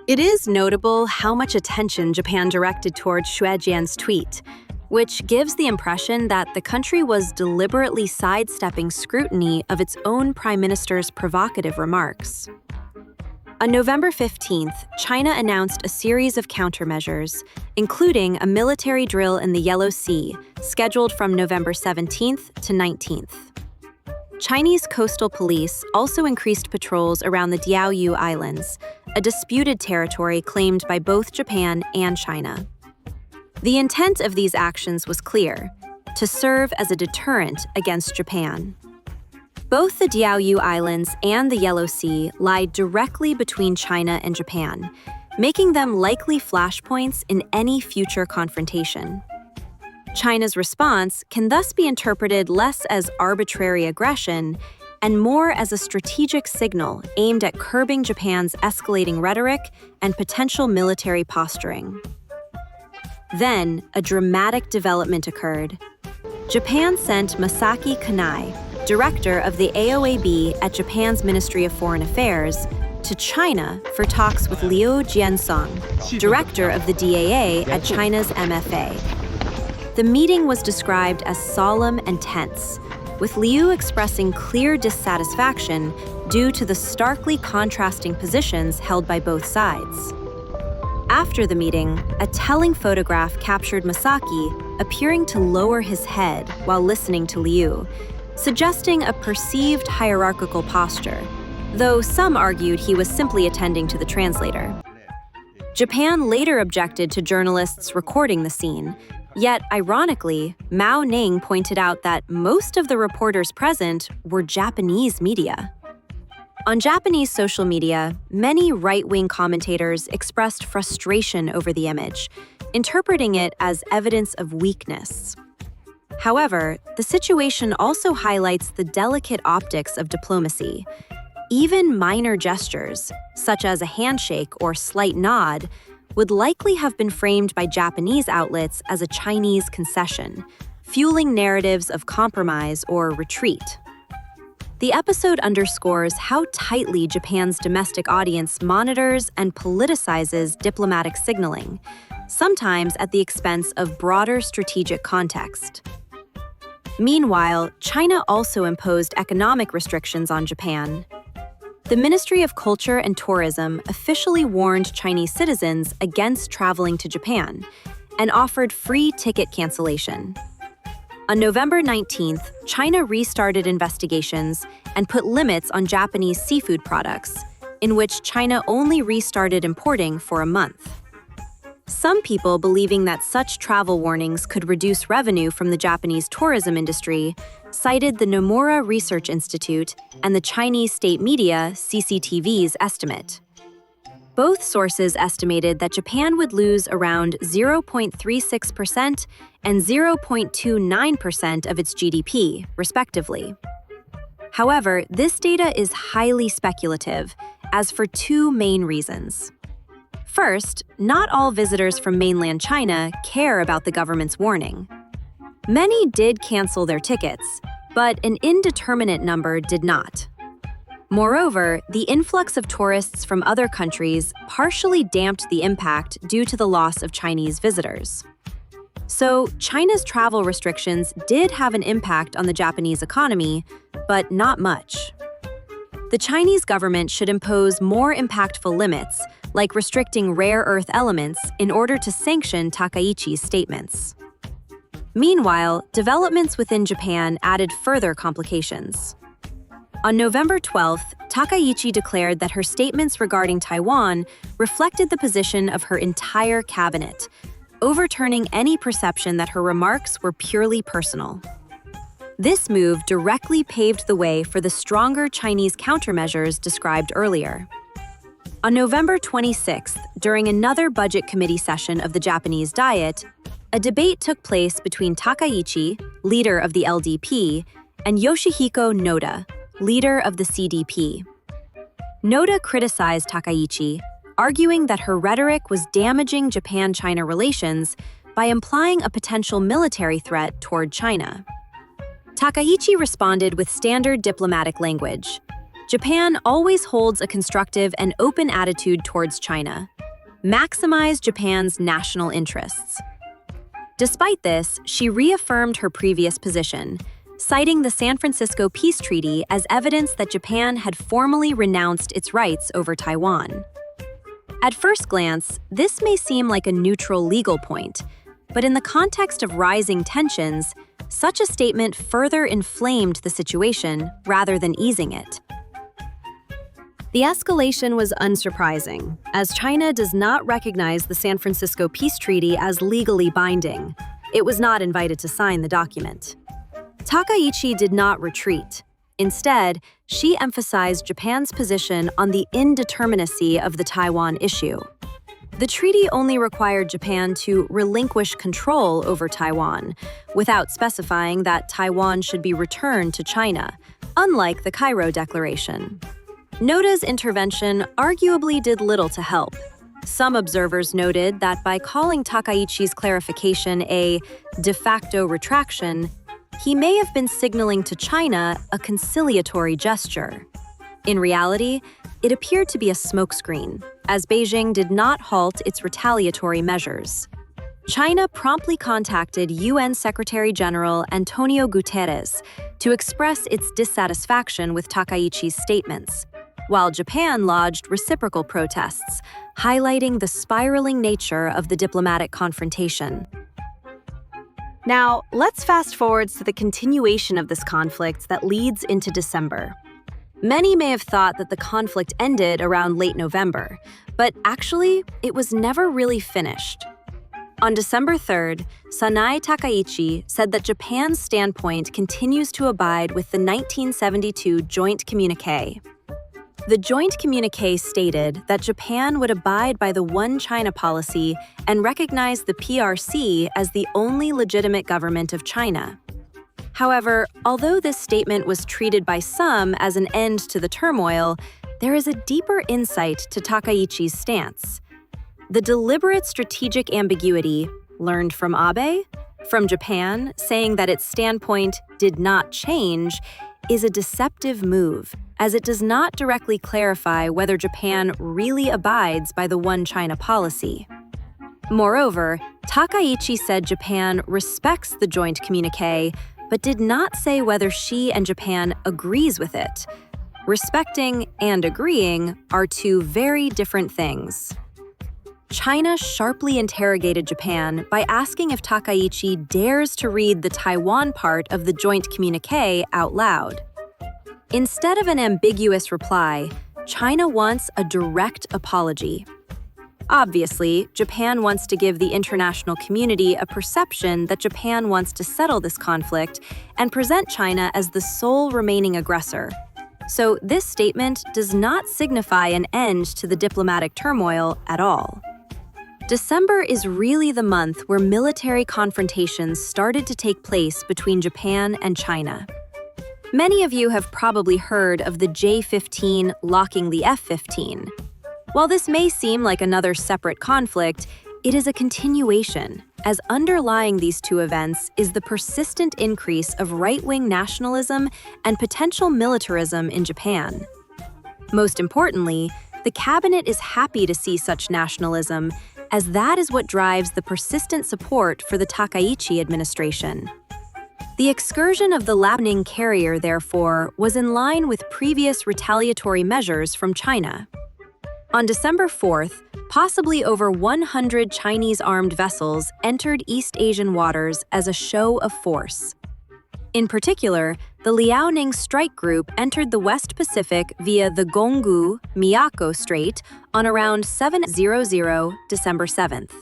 It is notable how much attention Japan directed towards Xue Jian's tweet, which gives the impression that the country was deliberately sidestepping scrutiny of its own prime minister's provocative remarks. On November 15th, China announced a series of countermeasures, including a military drill in the Yellow Sea, scheduled from November 17th to 19th. Chinese coastal police also increased patrols around the Diaoyu Islands, a disputed territory claimed by both Japan and China. The intent of these actions was clear: to serve as a deterrent against Japan. Both the Diaoyu Islands and the Yellow Sea lie directly between China and Japan, making them likely flashpoints in any future confrontation. China's response can thus be interpreted less as arbitrary aggression and more as a strategic signal aimed at curbing Japan's escalating rhetoric and potential military posturing. Then, a dramatic development occurred. Japan sent Masaki Kanai, director of the AOAB at Japan's Ministry of Foreign Affairs, to China for talks with Liu Jiansong, director of the DAA at China's MFA. The meeting was described as solemn and tense, with Liu expressing clear dissatisfaction due to the starkly contrasting positions held by both sides. After the meeting, a telling photograph captured Masaki appearing to lower his head while listening to Liu, suggesting a perceived hierarchical posture, though some argued he was simply attending to the translator. Japan later objected to journalists recording the scene, yet ironically, Mao Ning pointed out that most of the reporters present were Japanese media. On Japanese social media, many right-wing commentators expressed frustration over the image, interpreting it as evidence of weakness. However, the situation also highlights the delicate optics of diplomacy. Even minor gestures, such as a handshake or slight nod, would likely have been framed by Japanese outlets as a Chinese concession, fueling narratives of compromise or retreat. The episode underscores how tightly Japan's domestic audience monitors and politicizes diplomatic signaling, sometimes at the expense of broader strategic context. Meanwhile, China also imposed economic restrictions on Japan. The Ministry of Culture and Tourism officially warned Chinese citizens against traveling to Japan and offered free ticket cancellation. On November 19th, China restarted investigations and put limits on Japanese seafood products, in which China only restarted importing for a month. Some people believing that such travel warnings could reduce revenue from the Japanese tourism industry cited the Nomura Research Institute and the Chinese state media CCTV's estimate. Both sources estimated that Japan would lose around 0.36% and 0.29% of its GDP, respectively. However, this data is highly speculative, as for two main reasons. First, not all visitors from mainland China care about the government's warning. Many did cancel their tickets, but an indeterminate number did not. Moreover, the influx of tourists from other countries partially damped the impact due to the loss of Chinese visitors. So, China's travel restrictions did have an impact on the Japanese economy, but not much. The Chinese government should impose more impactful limits, like restricting rare earth elements, in order to sanction Takaichi's statements. Meanwhile, developments within Japan added further complications. On November 12th, Takaichi declared that her statements regarding Taiwan reflected the position of her entire cabinet, overturning any perception that her remarks were purely personal. This move directly paved the way for the stronger Chinese countermeasures described earlier. On November 26th, during another Budget Committee session of the Japanese Diet, a debate took place between Takaichi, leader of the LDP, and Yoshihiko Noda, leader of the CDP. Noda criticized Takaichi, arguing that her rhetoric was damaging Japan-China relations by implying a potential military threat toward China. Takaichi responded with standard diplomatic language. Japan always holds a constructive and open attitude towards China. Maximize Japan's national interests. Despite this, she reaffirmed her previous position, citing the San Francisco Peace Treaty as evidence that Japan had formally renounced its rights over Taiwan. At first glance, this may seem like a neutral legal point, but in the context of rising tensions, such a statement further inflamed the situation rather than easing it. The escalation was unsurprising, as China does not recognize the San Francisco Peace Treaty as legally binding. It was not invited to sign the document. Takaichi did not retreat. Instead, she emphasized Japan's position on the indeterminacy of the Taiwan issue. The treaty only required Japan to relinquish control over Taiwan, without specifying that Taiwan should be returned to China, unlike the Cairo Declaration. Noda's intervention arguably did little to help. Some observers noted that by calling Takaichi's clarification a de facto retraction, he may have been signaling to China a conciliatory gesture. In reality, it appeared to be a smokescreen, as Beijing did not halt its retaliatory measures. China promptly contacted UN Secretary-General Antonio Guterres to express its dissatisfaction with Takaichi's statements, while Japan lodged reciprocal protests, highlighting the spiraling nature of the diplomatic confrontation. Now, let's fast forward to the continuation of this conflict that leads into December. Many may have thought that the conflict ended around late November, but actually, it was never really finished. On December 3rd, Sanae Takaichi said that Japan's standpoint continues to abide with the 1972 Joint Communiqué. The joint communiqué stated that Japan would abide by the One China policy and recognize the PRC as the only legitimate government of China. However, although this statement was treated by some as an end to the turmoil, there is a deeper insight to Takaichi's stance. The deliberate strategic ambiguity learned from Abe, from Japan saying that its standpoint did not change, is a deceptive move, as it does not directly clarify whether Japan really abides by the One China policy. Moreover, Takaichi said Japan respects the joint communiqué, but did not say whether she and Japan agrees with it. Respecting and agreeing are two very different things. China sharply interrogated Japan by asking if Takaichi dares to read the Taiwan part of the joint communiqué out loud. Instead of an ambiguous reply, China wants a direct apology. Obviously, Japan wants to give the international community a perception that Japan wants to settle this conflict and present China as the sole remaining aggressor. So this statement does not signify an end to the diplomatic turmoil at all. December is really the month where military confrontations started to take place between Japan and China. Many of you have probably heard of the J-15 locking the F-15. While this may seem like another separate conflict, it is a continuation, as underlying these two events is the persistent increase of right-wing nationalism and potential militarism in Japan. Most importantly, the cabinet is happy to see such nationalism, as that is what drives the persistent support for the Takaichi administration. The excursion of the Liaoning carrier, therefore, was in line with previous retaliatory measures from China. On December 4th, possibly over 100 Chinese armed vessels entered East Asian waters as a show of force. In particular, the Liaoning strike group entered the West Pacific via the Gonggu-Miyako Strait on around 7:00 December 7th.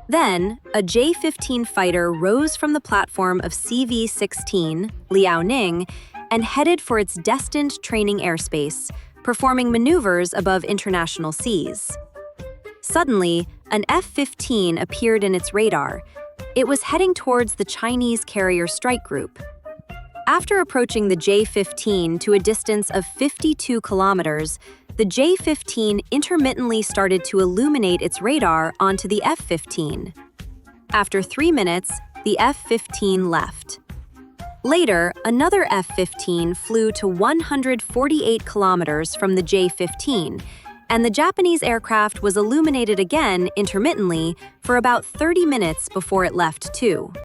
Then, a J-15 fighter rose from the platform of CV-16, Liaoning, and headed for its destined training airspace, performing maneuvers above international seas. Suddenly, an F-15 appeared in its radar. It was heading towards the Chinese carrier strike group. After approaching the J-15 to a distance of 52 kilometers, the J-15 intermittently started to illuminate its radar onto the F-15. After 3 minutes, the F-15 left. Later, another F-15 flew to 148 kilometers from the J-15, and the Japanese aircraft was illuminated again intermittently for about 30 minutes before it left too.